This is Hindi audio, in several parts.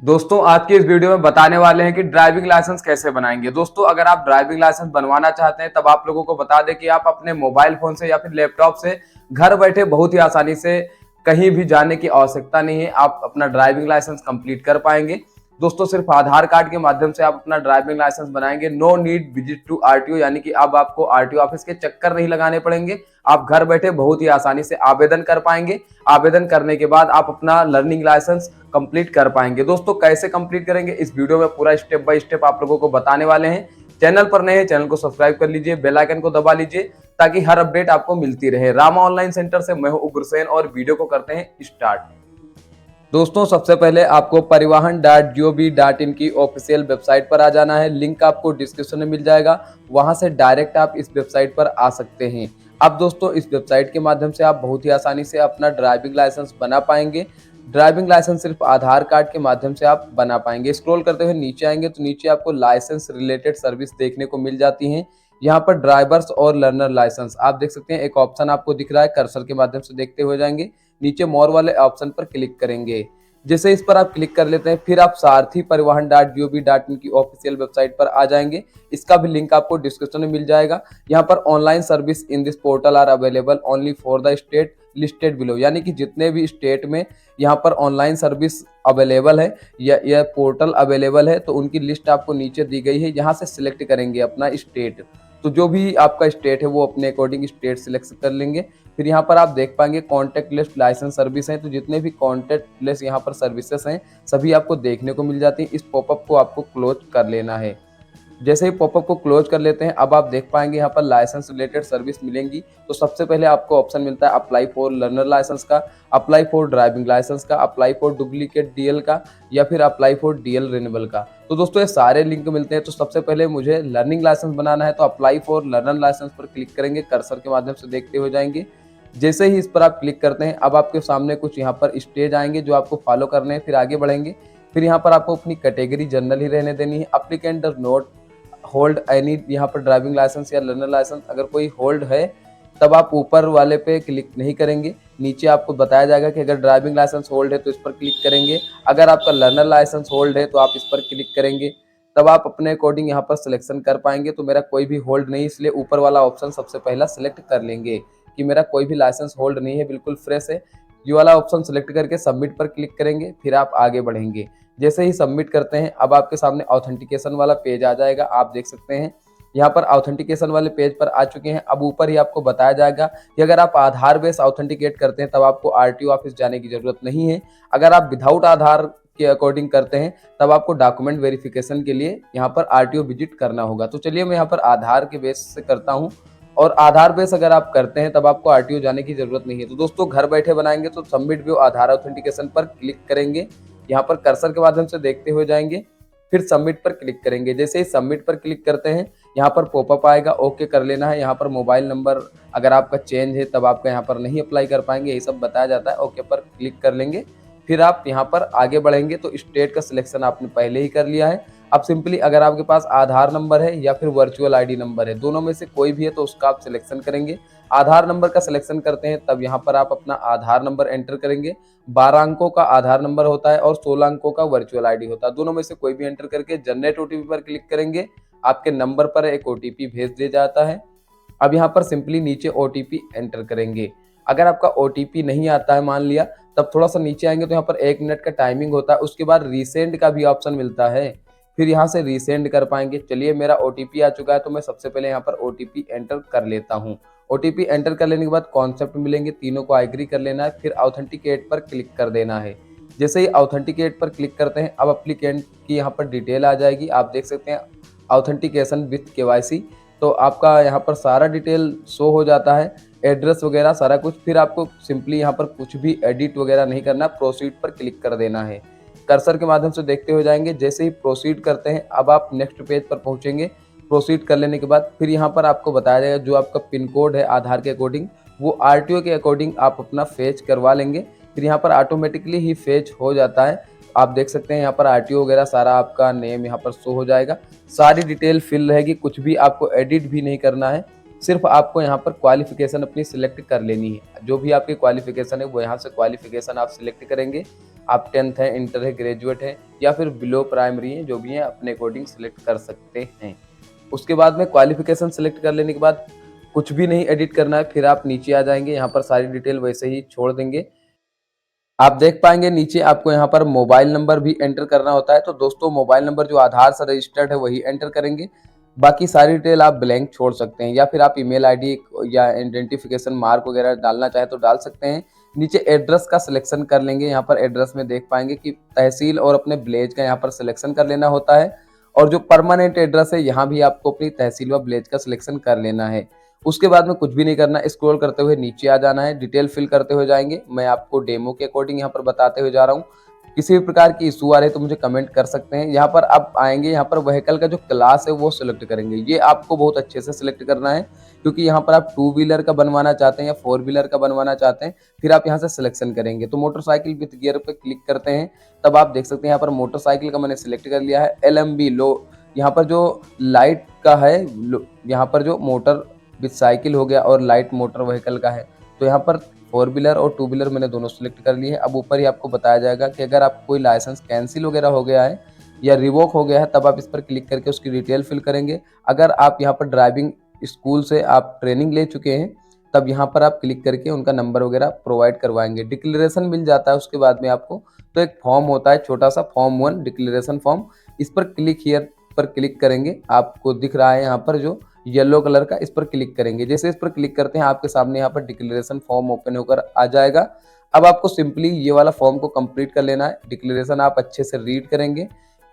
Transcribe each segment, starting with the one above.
दोस्तों आज की इस वीडियो में बताने वाले हैं कि ड्राइविंग लाइसेंस कैसे बनाएंगे। दोस्तों अगर आप ड्राइविंग लाइसेंस बनवाना चाहते हैं तब आप लोगों को बता दें कि आप अपने मोबाइल फोन से या फिर लैपटॉप से घर बैठे बहुत ही आसानी से कहीं भी जाने की आवश्यकता नहीं है, आप अपना ड्राइविंग लाइसेंस कंप्लीट कर पाएंगे। दोस्तों सिर्फ आधार कार्ड के माध्यम से आप अपना ड्राइविंग लाइसेंस बनाएंगे। No need visit to RTO, यानी कि अब आपको आरटीओ ऑफिस के चक्कर नहीं लगाने पड़ेंगे। आप घर बैठे बहुत ही आसानी से आवेदन कर पाएंगे। आवेदन करने के बाद आप अपना लर्निंग लाइसेंस कंप्लीट कर पाएंगे। दोस्तों कैसे कंप्लीट करेंगे इस वीडियो में पूरा स्टेप बाय स्टेप आप लोगों को बताने वाले हैं। चैनल पर नए हैं चैनल को सब्सक्राइब कर लीजिए, बेल आइकन को दबा लीजिए ताकि हर अपडेट आपको मिलती रहे। रामा ऑनलाइन सेंटर से मैं हूं उग्रसेन और वीडियो को करते हैं स्टार्ट। दोस्तों सबसे पहले आपको परिवहन.gov.in की ऑफिशियल वेबसाइट पर आ जाना है। लिंक आपको डिस्क्रिप्शन में मिल जाएगा, वहां से डायरेक्ट आप इस वेबसाइट पर आ सकते हैं। अब दोस्तों इस वेबसाइट के माध्यम से आप बहुत ही आसानी से अपना ड्राइविंग लाइसेंस बना पाएंगे। ड्राइविंग लाइसेंस सिर्फ आधार कार्ड के माध्यम से आप बना पाएंगे। स्क्रॉल करते हुए नीचे आएंगे तो नीचे आपको लाइसेंस रिलेटेड सर्विस देखने को मिल जाती हैं। यहाँ पर ड्राइवर्स और लर्नर लाइसेंस आप देख सकते हैं, एक ऑप्शन आपको दिख रहा है, कर्सर के माध्यम से देखते हुए जाएंगे, नीचे मोर वाले ऑप्शन पर क्लिक करेंगे। जैसे इस पर आप क्लिक कर लेते हैं फिर आप सारथी परिवहन.gov.in की ऑफिशियल वेबसाइट पर आ जाएंगे। इसका भी लिंक आपको डिस्क्रिप्शन में मिल जाएगा। यहाँ पर online service in this portal are available only for the state listed below, यानी कि जितने भी स्टेट में यहाँ पर ऑनलाइन सर्विस अवेलेबल है या यह पोर्टल अवेलेबल है तो उनकी लिस्ट आपको नीचे दी गई है। यहाँ से सिलेक्ट करेंगे अपना स्टेट, तो जो भी आपका स्टेट है वो अपने अकॉर्डिंग स्टेट सिलेक्ट कर लेंगे। फिर यहाँ पर आप देख पाएंगे कॉन्टैक्ट लेस लाइसेंस सर्विस है, तो जितने भी कॉन्टैक्ट लेस यहाँ पर सर्विसेज हैं सभी आपको देखने को मिल जाती है। इस पॉपअप को आपको क्लोज कर लेना है। जैसे ही पॉपअप को क्लोज कर लेते हैं अब आप देख पाएंगे यहाँ पर लाइसेंस रिलेटेड सर्विस मिलेंगी। तो सबसे पहले आपको ऑप्शन मिलता है अप्लाई फॉर लर्नर लाइसेंस का, अप्लाई फॉर ड्राइविंग लाइसेंस का, अप्लाई फॉर डुप्लीकेट डीएल का या फिर अप्लाई फॉर डीएल रिन्यूअल का। तो दोस्तों ये सारे लिंक मिलते हैं। तो सबसे पहले मुझे लर्निंग लाइसेंस बनाना है तो अप्लाई फॉर लर्नर लाइसेंस पर क्लिक करेंगे, कर्सर के माध्यम से देखते हुए जाएंगे। जैसे ही इस पर आप क्लिक करते हैं अब आपके सामने कुछ यहाँ पर स्टेज आएंगे जो आपको फॉलो करने हैं, फिर आगे बढ़ेंगे। फिर यहाँ पर आपको अपनी कैटेगरी जनरल ही रहने देनी है। Applicant does not hold any यहाँ पर ड्राइविंग लाइसेंस या लर्नर लाइसेंस, अगर कोई होल्ड है तब आप ऊपर वाले पे क्लिक नहीं करेंगे। नीचे आपको बताया जाएगा कि अगर ड्राइविंग लाइसेंस होल्ड है तो इस पर क्लिक करेंगे, अगर आपका लर्नर लाइसेंस होल्ड है तो आप इस पर क्लिक करेंगे। तब आप अपने अकॉर्डिंग यहाँ पर सिलेक्शन कर पाएंगे। तो मेरा कोई भी होल्ड नहीं, इसलिए ऊपर वाला ऑप्शन सबसे पहला सिलेक्ट कर लेंगे कि मेरा कोई भी लाइसेंस होल्ड नहीं है, बिल्कुल फ्रेश है। ये वाला ऑप्शन सिलेक्ट करके सबमिट पर क्लिक करेंगे, फिर आप आगे बढ़ेंगे। जैसे ही सबमिट करते हैं अब आपके सामने ऑथेंटिकेशन वाला पेज आ जाएगा। आप देख सकते हैं यहाँ पर ऑथेंटिकेशन वाले पेज पर आ चुके हैं। अब ऊपर ही आपको बताया जाएगा कि अगर आप आधार बेस ऑथेंटिकेट करते हैं तब आपको आरटीओ ऑफिस जाने की जरूरत नहीं है। अगर आप विदाउट आधार के अकॉर्डिंग करते हैं तब आपको डॉक्यूमेंट वेरिफिकेशन के लिए यहाँ पर आरटीओ विजिट करना होगा। तो चलिए मैं यहाँ पर आधार के बेस से करता हूँ, और आधार बेस अगर आप करते हैं तब आपको आरटीओ जाने की जरूरत नहीं है। तो दोस्तों घर बैठे बनाएंगे तो सबमिट व्यू आधार ऑथेंटिकेशन पर क्लिक करेंगे, यहाँ पर कर्सर के माध्यम से देखते हुए जाएंगे, फिर सबमिट पर क्लिक करेंगे। जैसे ही सबमिट पर क्लिक करते हैं यहाँ पर पॉपअप आएगा, ओके कर लेना है। यहाँ पर मोबाइल नंबर अगर आपका चेंज है तब आपका यहाँ पर नहीं अप्लाई कर पाएंगे, यही सब बताया जाता है। ओके पर क्लिक कर लेंगे, फिर आप यहाँ पर आगे बढ़ेंगे। तो स्टेट का सिलेक्शन आपने पहले ही कर लिया है। अब सिंपली अगर आपके पास आधार नंबर है या फिर वर्चुअल आईडी नंबर है, दोनों में से कोई भी है तो उसका आप सिलेक्शन करेंगे। आधार नंबर का सिलेक्शन करते हैं तब यहाँ पर आप अपना आधार नंबर एंटर करेंगे। 12 अंकों का आधार नंबर होता है और 16 अंकों का वर्चुअल आईडी होता है, दोनों में से कोई भी एंटर करके जनरेट ओटीपी पर क्लिक करेंगे। आपके नंबर पर एक ओटीपी भेज दिया जाता है। अब यहाँ पर सिंपली नीचे ओटीपी एंटर करेंगे। अगर आपका ओटीपी नहीं आता है मान लिया, तब थोड़ा सा नीचे आएंगे तो यहाँ पर 1 मिनट का टाइमिंग होता है, उसके बाद रीसेंड का भी ऑप्शन मिलता है, फिर यहाँ से रीसेंड कर पाएंगे। चलिए मेरा ओटीपी आ चुका है तो मैं सबसे पहले यहाँ पर ओटीपी एंटर कर लेता हूँ। ओटीपी एंटर कर लेने के बाद कॉन्सेप्ट मिलेंगे, तीनों को एग्री कर लेना है, फिर ऑथेंटिकेट पर क्लिक कर देना है। जैसे ही ऑथेंटिकेट पर क्लिक करते हैं अब एप्लीकेंट की यहाँ पर डिटेल आ जाएगी। आप देख सकते हैं ऑथेंटिकेशन विथ केवाईसी, तो आपका यहाँ पर सारा डिटेल शो हो जाता है, एड्रेस वगैरह सारा कुछ। फिर आपको सिंपली यहाँ पर कुछ भी एडिट वगैरह नहीं करना, प्रोसीड पर क्लिक कर देना है। कर्सर के माध्यम से देखते हुए जाएंगे। जैसे ही प्रोसीड करते हैं अब आप नेक्स्ट पेज पर पहुंचेंगे। प्रोसीड कर लेने के बाद फिर यहाँ पर आपको बताया जाएगा जो आपका पिन कोड है आधार के अकॉर्डिंग वो आरटीओ के अकॉर्डिंग आप अपना फेच करवा लेंगे। फिर यहाँ पर ऑटोमेटिकली ही फेच हो जाता है। आप देख सकते हैं यहाँ पर आरटीओ वगैरह सारा आपका नेम यहाँ पर शो हो जाएगा, सारी डिटेल फिल रहेगी, कुछ भी आपको एडिट भी नहीं करना है। सिर्फ आपको यहाँ पर क्वालिफिकेशन अपनी सिलेक्ट कर लेनी है, जो भी आपकी क्वालिफिकेशन है वो यहाँ से क्वालिफिकेशन आप सिलेक्ट करेंगे। आप 10th है, इंटर है, ग्रेजुएट है या फिर बिलो प्राइमरी है, जो भी है अपने अकॉर्डिंग सिलेक्ट कर सकते हैं। उसके बाद में क्वालिफिकेशन सिलेक्ट कर लेने के बाद कुछ भी नहीं एडिट करना है, फिर आप नीचे आ जाएंगे, यहाँ पर सारी डिटेल वैसे ही छोड़ देंगे। आप देख पाएंगे नीचे आपको यहाँ पर मोबाइल नंबर भी एंटर करना होता है। तो दोस्तों मोबाइल नंबर जो आधार से रजिस्टर्ड है वही एंटर करेंगे, बाकी सारी डिटेल आप ब्लैंक छोड़ सकते हैं, या फिर आप ईमेल आईडी या आइडेंटिफिकेशन मार्क वगैरह डालना चाहे तो डाल सकते हैं। नीचे एड्रेस का सिलेक्शन कर लेंगे, यहाँ पर एड्रेस में देख पाएंगे कि तहसील और अपने विलेज का यहाँ पर सिलेक्शन कर लेना होता है, और जो परमानेंट एड्रेस है यहाँ भी आपको अपनी तहसील व विलेज का सिलेक्शन कर लेना है। उसके बाद में कुछ भी नहीं करना, स्क्रॉल करते हुए नीचे आ जाना है, डिटेल फिल करते हुए जाएंगे। मैं आपको डेमो के अकॉर्डिंग यहाँ पर बताते हुए जा रहा हूँ। किसी भी प्रकार की इशू आ रहे तो मुझे कमेंट कर सकते हैं। यहाँ पर आप आएंगे, यहाँ पर व्हीकल का जो क्लास है वो सिलेक्ट करेंगे। ये आपको बहुत अच्छे से सिलेक्ट करना है, क्योंकि यहाँ पर आप 2 व्हीलर का बनवाना चाहते हैं या 4 व्हीलर का बनवाना चाहते हैं, फिर आप यहाँ से सिलेक्शन करेंगे। तो मोटरसाइकिल विथ गियर पे क्लिक करते हैं, तब आप देख सकते हैं यहाँ पर मोटरसाइकिल का मैंने सिलेक्ट कर लिया है। LMB लो, यहाँ पर जो लाइट का है, यहाँ पर जो मोटर विथ साइकिल हो गया और लाइट मोटर व्हीकल का है, तो यहाँ पर 4 व्हीलर और 2 व्हीलर मैंने दोनों सिलेक्ट कर लिए हैं। अब ऊपर ही आपको बताया जाएगा कि अगर आप कोई लाइसेंस कैंसिल वगैरह हो गया है या रिवोक हो गया है, तब आप इस पर क्लिक करके उसकी डिटेल फिल करेंगे। अगर आप यहाँ पर ड्राइविंग स्कूल से आप ट्रेनिंग ले चुके हैं, तब यहाँ पर आप क्लिक करके उनका नंबर वगैरह प्रोवाइड करवाएंगे। डिक्लेरेशन मिल जाता है उसके बाद में आपको, तो एक फॉर्म होता है छोटा सा, फॉर्म 1 डिक्लेरेशन फॉर्म, इस पर क्लिक हियर पर क्लिक करेंगे। आपको दिख रहा है यहाँ पर जो येलो कलर का, इस पर क्लिक करेंगे। जैसे इस पर क्लिक करते हैं आपके सामने यहाँ पर डिक्लेरेशन फॉर्म ओपन होकर आ जाएगा। अब आपको सिंपली ये वाला फॉर्म को कंप्लीट कर लेना है। डिक्लेरेशन आप अच्छे से रीड करेंगे,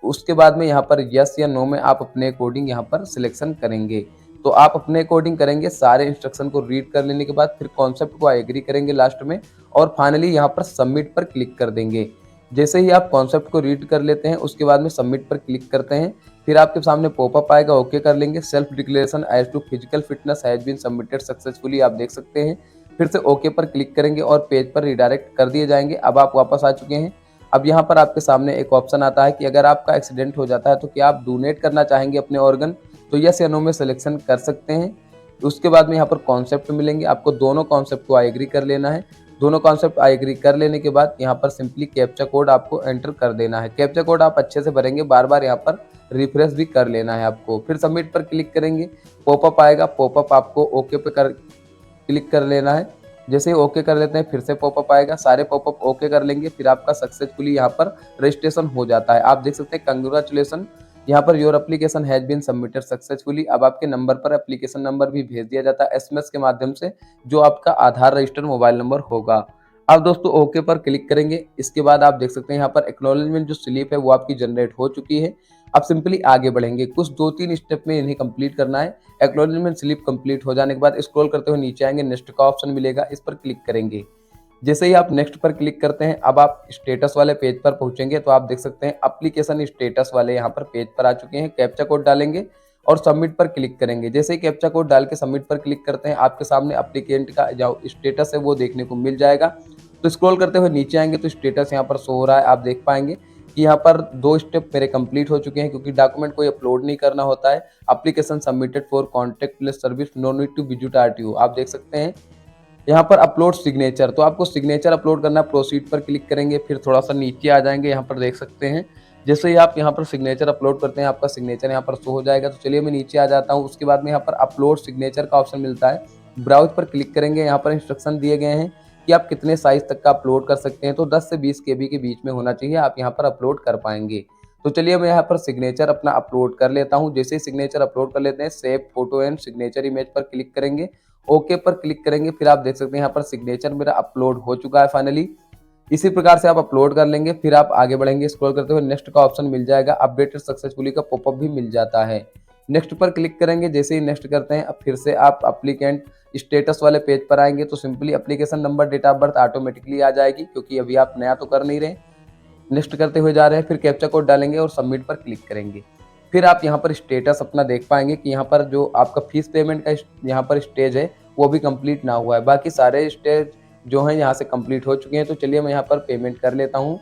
उसके बाद में यहाँ पर यस या नो में आप अपने अकॉर्डिंग यहाँ पर सिलेक्शन करेंगे। तो आप अपने अकॉर्डिंग करेंगे, सारे इंस्ट्रक्शन को रीड कर लेने के बाद फिर कॉन्सेप्ट को एग्री करेंगे लास्ट में, और फाइनली यहाँ पर सबमिट पर क्लिक कर देंगे। जैसे ही आप कॉन्सेप्ट को रीड कर लेते हैं, उसके बाद में सबमिट पर क्लिक करते हैं, फिर आपके सामने पॉपअप आएगा, ओके कर लेंगे। Self declaration as to physical fitness has been submitted successfully, आप देख सकते हैं। फिर से ओके पर क्लिक करेंगे और पेज पर रिडायरेक्ट कर दिए जाएंगे। अब आप वापस आ चुके हैं। अब यहाँ पर आपके सामने एक ऑप्शन आता है कि अगर आपका एक्सीडेंट हो जाता है तो क्या आप डोनेट करना चाहेंगे अपने ऑर्गन, तो यस या नो में सिलेक्शन कर सकते हैं। उसके बाद में यहाँ पर कॉन्सेप्ट मिलेंगे, आपको दोनों कॉन्सेप्ट को एग्री कर लेना है। दोनों कॉन्सेप्ट एग्री कर लेने के बाद यहाँ पर सिंपली कैप्चा कोड आपको एंटर कर देना है। कैप्चा कोड आप अच्छे से भरेंगे, बार बार यहाँ पर रिफ्रेश भी कर लेना है आपको। फिर सबमिट पर क्लिक करेंगे, पॉपअप आएगा, पॉपअप आपको ओके पे क्लिक कर लेना है। जैसे ही ओके कर लेते हैं फिर से पॉपअप आएगा, सारे पॉपअप ओके कर लेंगे, फिर आपका सक्सेसफुली यहाँ पर रजिस्ट्रेशन हो जाता है। आप देख सकते हैं कंग्रेचुलेसन, यहाँ पर your application has been submitted successfully. अब आपके नंबर पर एप्लीकेशन नंबर भी भेज दिया जाता है SMS के माध्यम से, जो आपका आधार रजिस्टर्ड मोबाइल नंबर होगा। अब दोस्तों ओके पर क्लिक करेंगे, इसके बाद आप देख सकते हैं यहाँ पर एक्नॉलेजमेंट जो स्लिप है वो आपकी जनरेट हो चुकी है। अब सिंपली आगे बढ़ेंगे, कुछ 2-3 स्टेप में इन्हें कंप्लीट करना है। एक्नॉलेजमेंट स्लिप कंप्लीट हो जाने के बाद स्क्रॉल करते हुए नीचे आएंगे, नेक्स्ट का ऑप्शन मिलेगा, इस पर क्लिक करेंगे। जैसे ही आप नेक्स्ट पर क्लिक करते हैं, अब आप स्टेटस वाले पेज पर पहुंचेंगे, तो आप देख सकते हैं एप्लीकेशन स्टेटस वाले यहाँ पर पेज पर आ चुके हैं। कैप्चा कोड डालेंगे और सबमिट पर क्लिक करेंगे। जैसे ही कैप्चा कोड डाल के सबमिट पर क्लिक करते हैं, आपके सामने एप्लीकेंट का जो स्टेटस है वो देखने को मिल जाएगा। तो स्क्रॉल करते हुए नीचे आएंगे तो स्टेटस यहाँ पर शो हो रहा है। आप देख पाएंगे कि यहाँ पर 2 स्टेप मेरे कंप्लीट हो चुके हैं, क्योंकि डॉक्यूमेंट कोई अपलोड नहीं करना होता है। Application submitted for contact place service, no need to visit RTO, आप देख सकते हैं। यहाँ पर अपलोड सिग्नेचर, तो आपको सिग्नेचर अपलोड करना है, प्रोसीड पर क्लिक करेंगे, फिर थोड़ा सा नीचे आ जाएंगे, यहाँ पर देख सकते हैं। जैसे ही आप यहाँ पर सिग्नेचर अपलोड करते हैं, आपका सिग्नेचर यहाँ पर शो हो जाएगा। तो चलिए मैं नीचे आ जाता हूँ। उसके बाद में यहाँ पर अपलोड सिग्नेचर का ऑप्शन मिलता है, ब्राउज पर क्लिक करेंगे। यहाँ पर इंस्ट्रक्शन दिए गए हैं कि आप कितने साइज तक का अपलोड कर सकते हैं, तो 10 से 20 KB के बीच में होना चाहिए, आप यहाँ पर अपलोड कर पाएंगे। तो चलिए मैं यहाँ पर सिग्नेचर अपना अपलोड कर लेता हूँ। जैसे ही सिग्नेचर अपलोड कर लेते हैं, save photo and signature image पर क्लिक करेंगे, ओके पर क्लिक करेंगे। फिर आप देख सकते हैं यहाँ पर सिग्नेचर मेरा अपलोड हो चुका है फाइनली। इसी प्रकार से आप अपलोड कर लेंगे, फिर आप आगे बढ़ेंगे, स्क्रॉल करते हुए नेक्स्ट का ऑप्शन मिल जाएगा, अपडेटेड सक्सेसफुली का पॉपअप भी मिल जाता है। नेक्स्ट पर क्लिक करेंगे, जैसे ही नेक्स्ट करते हैं, अब फिर से आप एप्लीकेंट स्टेटस वाले पेज पर आएंगे, तो simply application number, date of birth automatically आ जाएगी, क्योंकि अभी आप नया तो कर नहीं रहे। नेक्स्ट करते हुए जा रहे हैं, फिर कैप्चा कोड डालेंगे और सबमिट पर क्लिक करेंगे। फिर आप यहाँ पर स्टेटस अपना देख पाएंगे कि यहाँ पर जो आपका फीस पेमेंट का यहाँ पर स्टेज है वो भी कंप्लीट ना हुआ है, बाकी सारे स्टेज जो हैं यहाँ से कंप्लीट हो चुके हैं। तो चलिए मैं यहाँ पर पेमेंट कर लेता हूँ।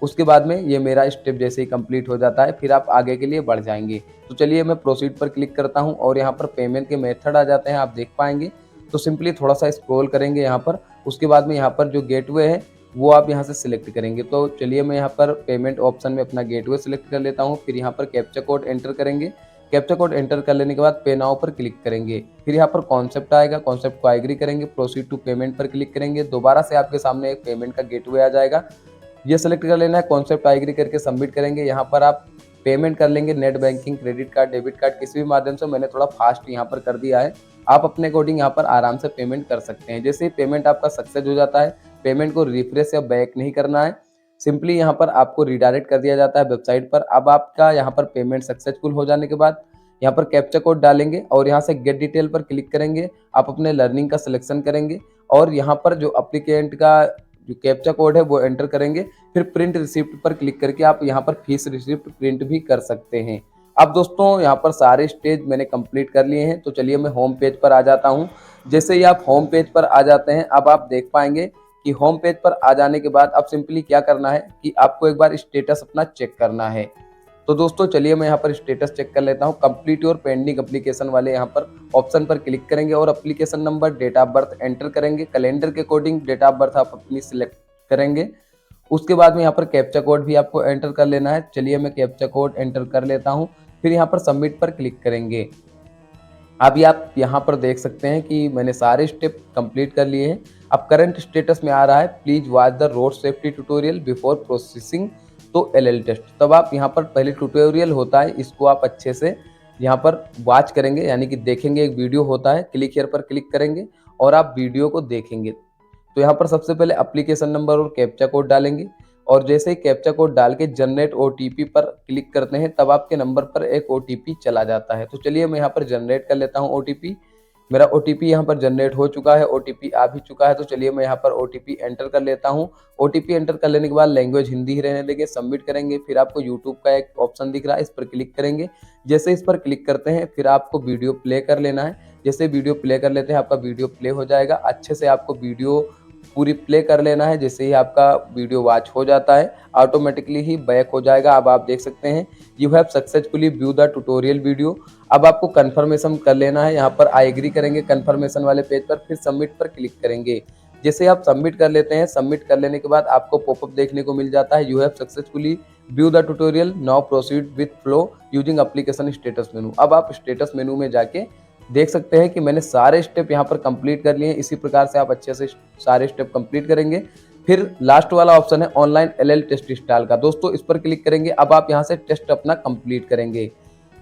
उसके बाद में ये मेरा स्टेप जैसे ही कंप्लीट हो जाता है, फिर आप आगे के लिए बढ़ जाएंगे। तो चलिए मैं प्रोसीड पर क्लिक करता हूँ और यहाँ पर पेमेंट के मेथड आ जाते हैं, आप देख पाएंगे। तो सिंपली थोड़ा सा स्क्रॉल करेंगे यहाँ पर, उसके बाद में यहाँ पर जो गेटवे है वो आप यहाँ से सिलेक्ट करेंगे। तो चलिए मैं यहाँ पर पेमेंट ऑप्शन में अपना गेटवे सिलेक्ट कर लेता हूँ। फिर यहाँ पर कैप्चा कोड एंटर करेंगे। कैप्चा कोड एंटर कर लेने के बाद पे नाउ पर क्लिक करेंगे। फिर यहाँ पर कॉन्सेप्ट आएगा, कॉन्सेप्ट को एग्री करेंगे, प्रोसीड टू पेमेंट पर क्लिक करेंगे। दोबारा से आपके सामने एक पेमेंट का गेटवे आ जाएगा, ये सेलेक्ट कर लेना है। कॉन्सेप्ट एग्री करके सबमिट करेंगे। यहाँ पर आप पेमेंट कर लेंगे net banking, credit card, debit card, किसी भी माध्यम से। मैंने थोड़ा फास्ट यहाँ पर कर दिया है, आप अपने अकॉर्डिंग यहाँ पर आराम से पेमेंट कर सकते हैं। जैसे ही पेमेंट आपका सक्सेस हो जाता है, पेमेंट को रिफ्रेश या बैक नहीं करना है, सिंपली यहाँ पर आपको रिडायरेक्ट कर दिया जाता है वेबसाइट पर। अब आपका यहाँ पर पेमेंट सक्सेसफुल हो जाने के बाद यहाँ पर कैप्चा कोड डालेंगे और यहाँ से गेट डिटेल पर क्लिक करेंगे। आप अपने लर्निंग का सिलेक्शन करेंगे और यहाँ पर जो अप्लीकेंट का जो कैप्चा कोड है वो एंटर करेंगे। फिर प्रिंट रिसिप्ट पर क्लिक करके आप यहाँ पर फीस रिसिप्ट प्रिंट भी कर सकते हैं। अब दोस्तों यहाँ पर सारे स्टेज मैंने कंप्लीट कर लिए हैं। तो चलिए मैं होम पेज पर आ जाता हूँ। जैसे ही आप होम पेज पर आ जाते हैं, अब आप देख पाएंगे कि होम पेज पर आ जाने के बाद अब सिंपली क्या करना है कि आपको एक बार स्टेटस अपना चेक करना है। तो दोस्तों चलिए मैं यहाँ पर स्टेटस चेक कर लेता हूँ। कंप्लीट योर पेंडिंग एप्लीकेशन वाले यहाँ पर ऑप्शन पर क्लिक करेंगे और application number, date of birth enter करेंगे। कैलेंडर के अकॉर्डिंग डेट ऑफ बर्थ आप अपनी सिलेक्ट करेंगे। उसके बाद में यहाँ पर कैप्चा कोड भी आपको एंटर कर लेना है। चलिए मैं कैप्चा कोड एंटर कर लेता हूँ। फिर यहाँ पर सबमिट पर क्लिक करेंगे। अभी आप यहाँ पर देख सकते हैं कि मैंने सारे स्टेप कंप्लीट कर लिए हैं। अब करंट स्टेटस में आ रहा है please watch the road safety tutorial before processing तो एलएल टेस्ट। तब आप यहाँ पर पहले ट्यूटोरियल होता है, इसको आप अच्छे से यहाँ पर वॉच करेंगे, यानी कि देखेंगे। एक वीडियो होता है, क्लिक हियर पर क्लिक करेंगे और आप वीडियो को देखेंगे। तो यहाँ पर सबसे पहले एप्लीकेशन नंबर और कैप्चा कोड डालेंगे और जैसे ही कैप्चा कोड डाल के जनरेट ओटीपी पर क्लिक करते हैं तब आपके नंबर पर एक ओटीपी चला जाता है। तो चलिए मैं यहाँ पर जनरेट कर लेता हूँ ओटीपी। मेरा ओटीपी यहाँ पर जनरेट हो चुका है, ओटीपी आ भी चुका है। तो चलिए मैं यहाँ पर ओटीपी एंटर कर लेता हूँ। ओटीपी एंटर कर लेने के बाद लैंग्वेज हिंदी ही रहने देंगे, सबमिट करेंगे। फिर आपको यूट्यूब का एक ऑप्शन दिख रहा है, इस पर क्लिक करेंगे। जैसे इस पर क्लिक करते हैं फिर आपको वीडियो प्ले कर लेना है। जैसे वीडियो प्ले कर लेते हैं आपका वीडियो प्ले हो जाएगा। अच्छे से आपको वीडियो पूरी प्ले कर लेना है। जैसे ही आपका वीडियो वॉच हो जाता है ऑटोमेटिकली ही बैक हो जाएगा। अब आप देख सकते हैं you have successfully view the tutorial video. अब आपको कंफर्मेशन कर लेना है, यहाँ पर आई एग्री करेंगे कंफर्मेशन वाले पेज पर, फिर सबमिट पर क्लिक करेंगे। जैसे आप सबमिट कर लेते हैं, सबमिट कर लेने के बाद आपको पॉपअप देखने को मिल जाता है, you have successfully view the tutorial, now proceed with flow using application status मेनू। अब आप स्टेटस मेनू में जाके देख सकते हैं कि मैंने सारे स्टेप यहाँ पर कंप्लीट कर लिए हैं। इसी प्रकार से आप अच्छे से सारे स्टेप कंप्लीट करेंगे। फिर लास्ट वाला ऑप्शन है ऑनलाइन एलएल टेस्ट इंस्टॉल का। दोस्तों इस पर क्लिक करेंगे। अब आप यहाँ से टेस्ट अपना कंप्लीट करेंगे।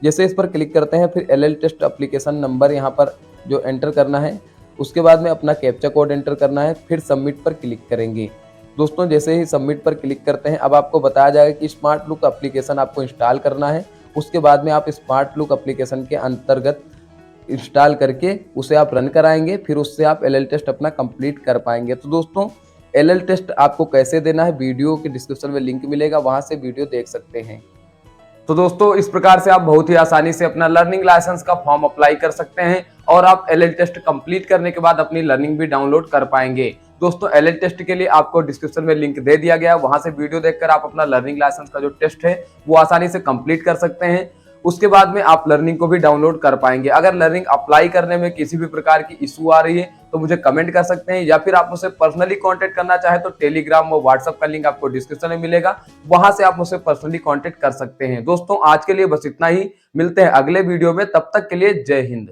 जैसे इस पर क्लिक करते हैं फिर एलएल टेस्ट एप्लीकेशन नंबर यहाँ पर जो एंटर करना है, उसके बाद में अपना कैप्चा कोड एंटर करना है, फिर सबमिट पर क्लिक करेंगे। दोस्तों जैसे ही सबमिट पर क्लिक करते हैं अब आपको बताया जाएगा कि स्मार्ट लुक एप्लीकेशन आपको इंस्टॉल करना है। उसके बाद में आप स्मार्ट लुक एप्लीकेशन के अंतर्गत इंस्टॉल करके उसे आप रन कराएंगे, फिर उससे आप एलएल टेस्ट अपना कंप्लीट कर पाएंगे। तो दोस्तों एलएल टेस्ट आपको कैसे देना है, वीडियो के डिस्क्रिप्शन में लिंक मिलेगा, वहां से वीडियो देख सकते हैं। तो दोस्तों इस प्रकार से आप बहुत ही आसानी से अपना लर्निंग लाइसेंस का फॉर्म अप्लाई कर सकते हैं और आप एलएल टेस्ट कंप्लीट करने के बाद अपनी लर्निंग भी डाउनलोड कर पाएंगे। दोस्तों एलएल टेस्ट के लिए आपको डिस्क्रिप्शन में लिंक दे दिया गया है, वहां से वीडियो देखकर आप अपना लर्निंग लाइसेंस का जो टेस्ट है वो आसानी से कंप्लीट कर सकते हैं। उसके बाद में आप लर्निंग को भी डाउनलोड कर पाएंगे। अगर लर्निंग अप्लाई करने में किसी भी प्रकार की इशू आ रही है तो मुझे कमेंट कर सकते हैं, या फिर आप मुझसे पर्सनली कांटेक्ट करना चाहे तो टेलीग्राम और व्हाट्सएप का लिंक आपको डिस्क्रिप्शन में मिलेगा, वहां से आप मुझसे पर्सनली कांटेक्ट कर सकते हैं। दोस्तों आज के लिए बस इतना ही, मिलते हैं अगले वीडियो में, तब तक के लिए जय हिंद।